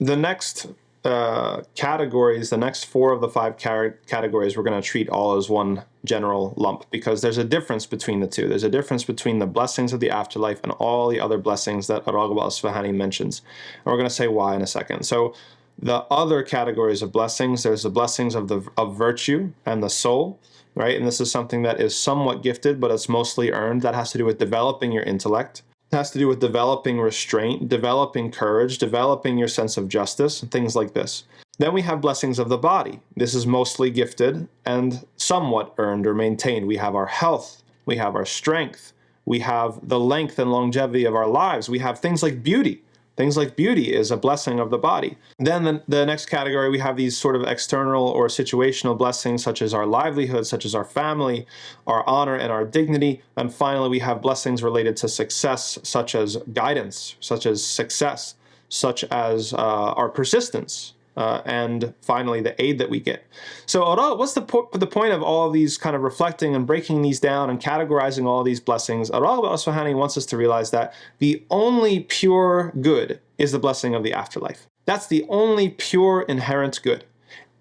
The next categories, the next 4 of the 5 categories, we're going to treat all as one general lump, because there's a difference between the two. There's a difference between the blessings of the afterlife and all the other blessings that Raghib al-Isfahani mentions. And we're going to say why in a second. So the other categories of blessings, there's the blessings of virtue and the soul, right? And this is something that is somewhat gifted, but it's mostly earned. That has to do with developing your intellect. It has to do with developing restraint, developing courage, developing your sense of justice, and things like this. Then we have blessings of the body. This is mostly gifted and somewhat earned or maintained. We have our health, we have our strength, we have the length and longevity of our lives, we have things like beauty. Things like beauty is a blessing of the body. Then the next category, we have these sort of external or situational blessings, such as our livelihood, such as our family, our honor, and our dignity. And finally, we have blessings related to success, such as guidance, such as success, such as our persistence, and finally the aid that we get. So what's the point of all of these kind of reflecting and breaking these down and categorizing all of these blessings? Raghib al-Isfahani wants us to realize that the only pure good is the blessing of the afterlife. That's the only pure inherent good.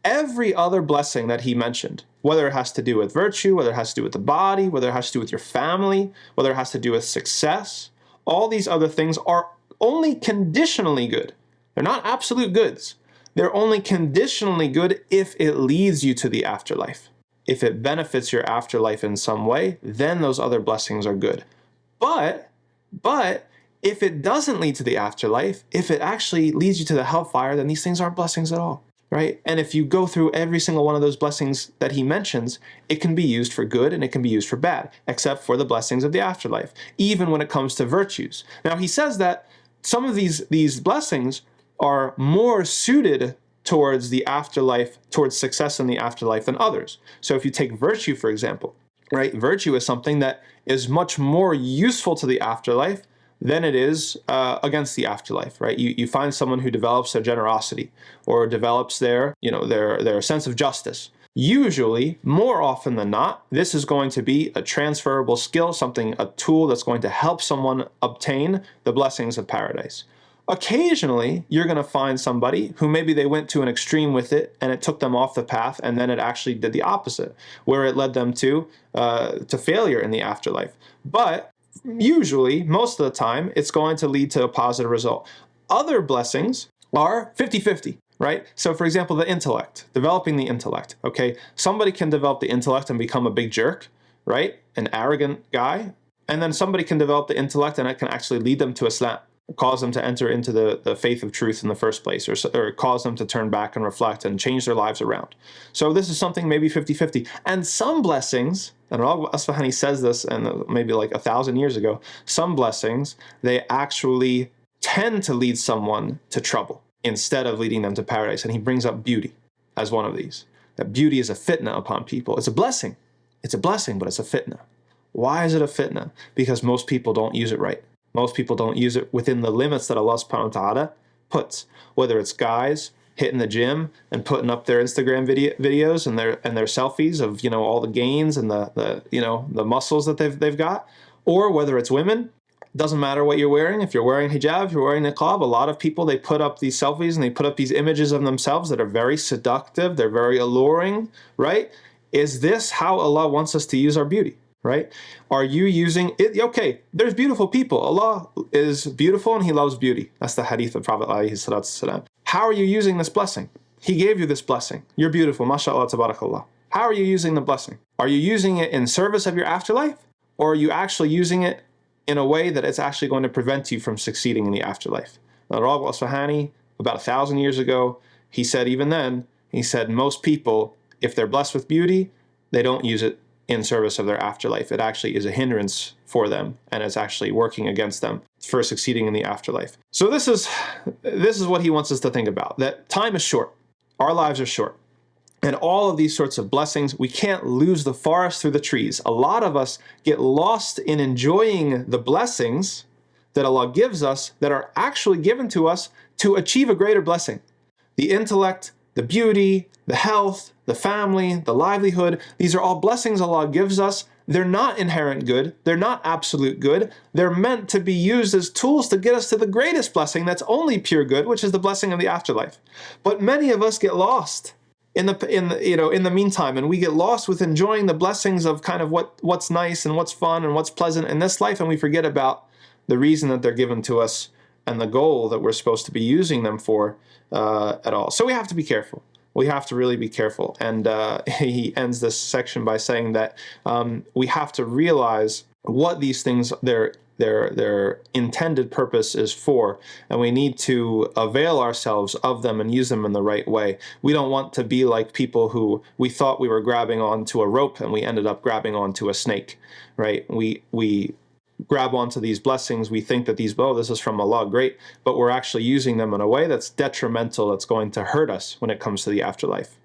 Every other blessing that he mentioned, whether it has to do with virtue, whether it has to do with the body, whether it has to do with your family, whether it has to do with success, all these other things are only conditionally good. They're not absolute goods. They're only conditionally good if it leads you to the afterlife. If it benefits your afterlife in some way, then those other blessings are good. But if it doesn't lead to the afterlife, if it actually leads you to the hellfire, then these things aren't blessings at all, right? And if you go through every single one of those blessings that he mentions, it can be used for good and it can be used for bad, except for the blessings of the afterlife, even when it comes to virtues. Now, he says that some of these blessings are more suited towards the afterlife, towards success in the afterlife than others. So if you take virtue, for example, right? Virtue is something that is much more useful to the afterlife than it is against the afterlife, right? You find someone who develops their generosity or develops their sense of justice. Usually, more often than not, this is going to be a transferable skill, a tool that's going to help someone obtain the blessings of paradise. Occasionally, you're going to find somebody who maybe they went to an extreme with it and it took them off the path, and then it actually did the opposite, where it led them to failure in the afterlife. But usually, most of the time, it's going to lead to a positive result. Other blessings are 50-50, right? So for example, the intellect, developing the intellect, okay? Somebody can develop the intellect and become a big jerk, right? An arrogant guy. And then somebody can develop the intellect and it can actually lead them to Islam, cause them to enter into the faith of truth in the first place, or cause them to turn back and reflect and change their lives around. So this is something maybe 50-50. And some blessings, and Raghib al-Isfahani says this and maybe like 1,000 years ago, some blessings, they actually tend to lead someone to trouble instead of leading them to paradise. And he brings up beauty as one of these. That beauty is a fitnah upon people. It's a blessing. It's a blessing, but it's a fitnah. Why is it a fitnah? Because most people don't use it right. Most people don't use it within the limits that Allah subhanahu wa ta'ala puts. Whether it's guys hitting the gym and putting up their Instagram videos and their selfies of all the gains and the muscles that they've got, or whether it's women. Doesn't matter what you're wearing. If you're wearing hijab, if you're wearing niqab, a lot of people, they put up these selfies and they put up these images of themselves that are very seductive. They're very alluring, right? Is this how Allah wants us to use our beauty? Right? Are you using it? Okay, there's beautiful people. Allah is beautiful and He loves beauty. That's the hadith of Prophet ﷺ. How are you using this blessing? He gave you this blessing. You're beautiful. MashaAllah, tabarakallah. How are you using the blessing? Are you using it in service of your afterlife? Or are you actually using it in a way that it's actually going to prevent you from succeeding in the afterlife? Now, Raghib al-Isfahani, about 1,000 years ago, he said even then, he said most people, if they're blessed with beauty, they don't use it in service of their afterlife. It actually is a hindrance for them, and it's actually working against them for succeeding in the afterlife. So this is what he wants us to think about, that time is short. Our lives are short. And all of these sorts of blessings, we can't lose the forest through the trees. A lot of us get lost in enjoying the blessings that Allah gives us that are actually given to us to achieve a greater blessing. The intellect, the beauty, the health, the family, the livelihood, these are all blessings Allah gives us they're not inherent good. They're not absolute good. They're meant to be used as tools to get us to the greatest blessing that's only pure good, which is the blessing of the afterlife. But many of us get lost in the meantime, and we get lost with enjoying the blessings of kind of what's nice and what's fun and what's pleasant in this life, and we forget about the reason that they're given to us and the goal that we're supposed to be using them for at all. So we have to be careful. We have to really be careful. And he ends this section by saying that we have to realize what these things, their intended purpose is for, and we need to avail ourselves of them and use them in the right way. We don't want to be like people who we thought we were grabbing onto a rope and we ended up grabbing onto a snake, right? We grab onto these blessings, we think that this is from Allah, great, but we're actually using them in a way that's detrimental, that's going to hurt us when it comes to the afterlife.